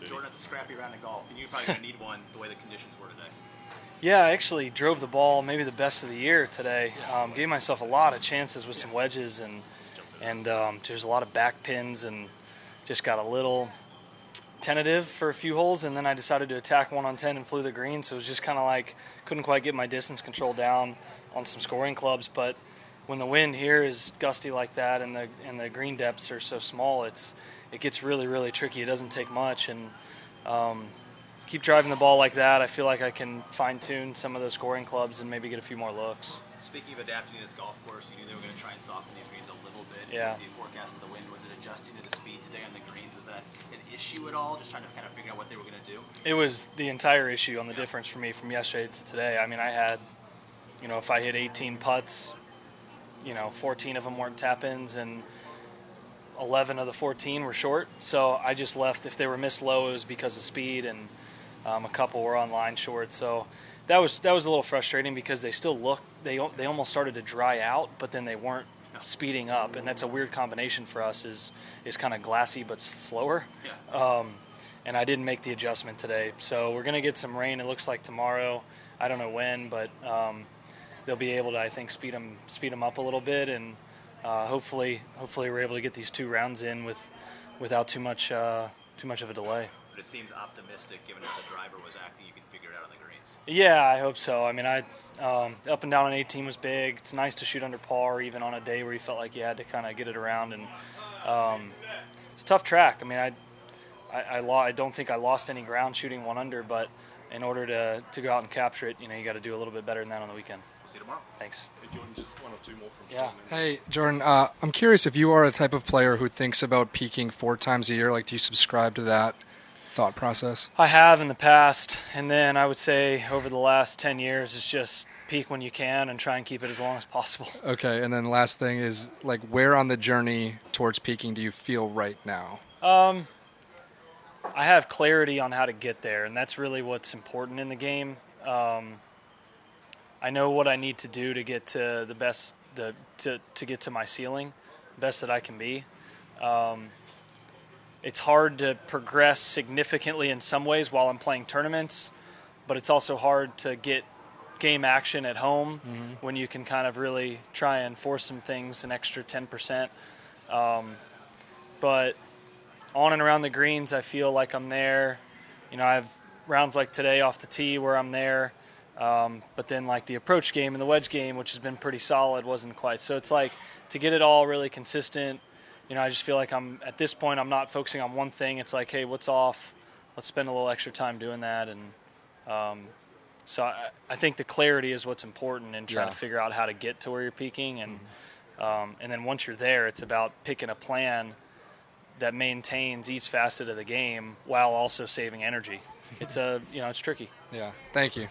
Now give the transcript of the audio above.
Jordan, that's a scrappy round of golf, and you're probably going to need one the way the conditions were today. Yeah, I actually drove the ball maybe the best of the year today. Gave myself a lot of chances with some wedges, and there's a lot of back pins, and just got a little tentative for a few holes, and then I decided to attack 1 on 10 and flew the green, so it was just kind of like couldn't quite get my distance control down on some scoring clubs. But when the wind here is gusty like that and the green depths are so small, it gets really, really tricky. It doesn't take much, and keep driving the ball like that, I feel like I can fine-tune some of those scoring clubs and maybe get a few more looks. Speaking of adapting to this golf course, you knew they were going to try and soften these greens a little bit. Yeah. The forecast of the wind, was it adjusting to the speed today on the greens? Was that an issue at all? Just trying to kind of figure out what they were going to do? It was the entire issue on the difference for me from yesterday to today. I mean, I had, if I hit 18 putts, 14 of them weren't tap-ins, and 11 of the 14 were short. So I just left. If they were missed low, it was because of speed, and a couple were on line short. So that was a little frustrating because they still looked. They almost started to dry out, but then they weren't speeding up, and that's a weird combination for us. Is kind of glassy but slower. Yeah. And I didn't make the adjustment today, so we're gonna get some rain. It looks like tomorrow. I don't know when, but they'll be able to, I think, speed them up a little bit, and hopefully we're able to get these 2 rounds in without too much of a delay. But it seems optimistic given how the driver was acting. You can figure it out on the greens. Yeah, I hope so. I mean, up and down on 18 was big. It's nice to shoot under par, even on a day where you felt like you had to kind of get it around. And it's a tough track. I mean, I don't think I lost any ground shooting 1 under, but in order to go out and capture it, you got to do a little bit better than that on the weekend. See you tomorrow. Thanks. Hey, Jordan, just 1 or 2 more from Yeah. Hey, Jordan, I'm curious if you are a type of player who thinks about peaking 4 times a year. Like, do you subscribe to that thought process? I have in the past, and then I would say over the last 10 years, it's just peak when you can and try and keep it as long as possible. Okay, and then last thing is, like, where on the journey towards peaking do you feel right now? I have clarity on how to get there, and that's really what's important in the game. I know what I need to do to get to the best, to get to my ceiling, best that I can be. It's hard to progress significantly in some ways while I'm playing tournaments, but it's also hard to get game action at home when you can kind of really try and force some things an extra 10%. But on and around the greens, I feel like I'm there. I have rounds like today off the tee where I'm there. But then like the approach game and the wedge game, which has been pretty solid, wasn't quite. So it's like to get it all really consistent, I just feel like at this point, I'm not focusing on one thing. It's like, hey, what's off? Let's spend a little extra time doing that. And so I think the clarity is what's important in trying to figure out how to get to where you're peaking. And then once you're there, it's about picking a plan that maintains each facet of the game while also saving energy. It's it's tricky. Yeah. Thank you.